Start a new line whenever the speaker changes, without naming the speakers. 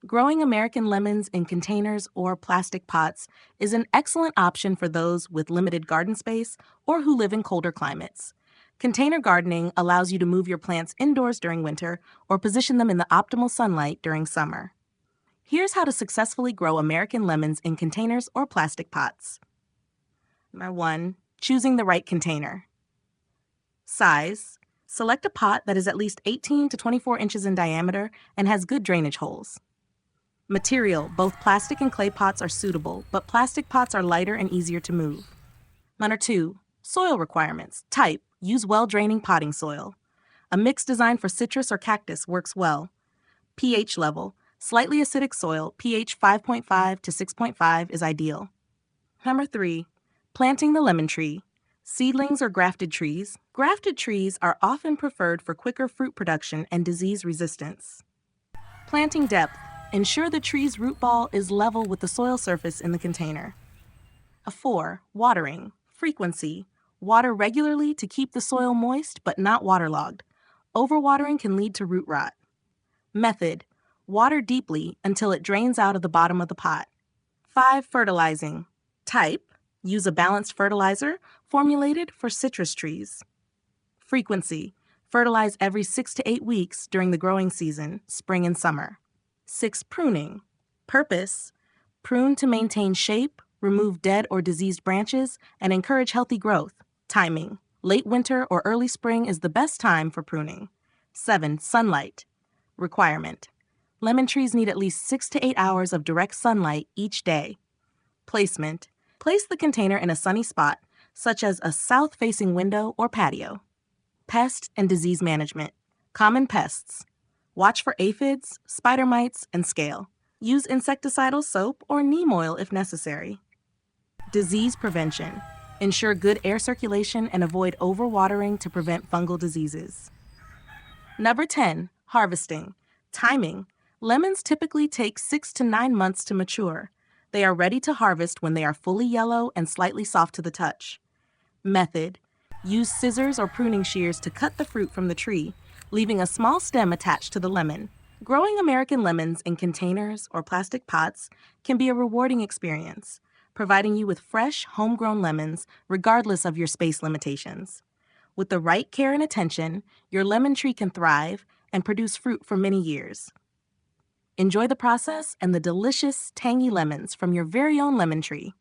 Growing American lemons in containers or plastic pots is an excellent option for those with limited garden space or who live in colder climates. Container gardening allows you to move your plants indoors during winter or position them in the optimal sunlight during summer. Here's how to successfully grow American lemons in containers or plastic pots. Number 1. Choosing the right container. Size. Select a pot that is at least 18 to 24 inches in diameter and has good drainage holes. Material. Both plastic and clay pots are suitable, but plastic pots are lighter and easier to move. Number 2. Soil requirements. Type. Use well-draining potting soil. A mix designed for citrus or cactus works well. pH level. Slightly acidic soil, pH 5.5 to 6.5 is ideal. Number 3. Planting the lemon tree. Seedlings or grafted trees. Grafted trees are often preferred for quicker fruit production and disease resistance. Planting depth. Ensure the tree's root ball is level with the soil surface in the container. 4. Watering. Frequency. Water regularly to keep the soil moist but not waterlogged. Overwatering can lead to root rot. Method. Water deeply until it drains out of the bottom of the pot. 5. Fertilizing. Type. Use a balanced fertilizer formulated for citrus trees. Frequency. Fertilize every 6 to 8 weeks during the growing season, spring and summer. 6. Pruning. Purpose. Prune to maintain shape, remove dead or diseased branches, and encourage healthy growth. Timing. Late winter or early spring is the best time for pruning. 7. Sunlight. Requirement. Lemon trees need at least 6 to 8 hours of direct sunlight each day. Placement. Place the container in a sunny spot, such as a south-facing window or patio. Pest and disease management. Common pests. Watch for aphids, spider mites, and scale. Use insecticidal soap or neem oil if necessary. Disease prevention. Ensure good air circulation and avoid overwatering to prevent fungal diseases. Number 10. Harvesting. Timing. Lemons typically take 6 to 9 months to mature. They are ready to harvest when they are fully yellow and slightly soft to the touch. Method. Use scissors or pruning shears to cut the fruit from the tree, leaving a small stem attached to the lemon. Growing American lemons in containers or plastic pots can be a rewarding experience, providing you with fresh, homegrown lemons regardless of your space limitations. With the right care and attention, your lemon tree can thrive and produce fruit for many years. Enjoy the process and the delicious, tangy lemons from your very own lemon tree.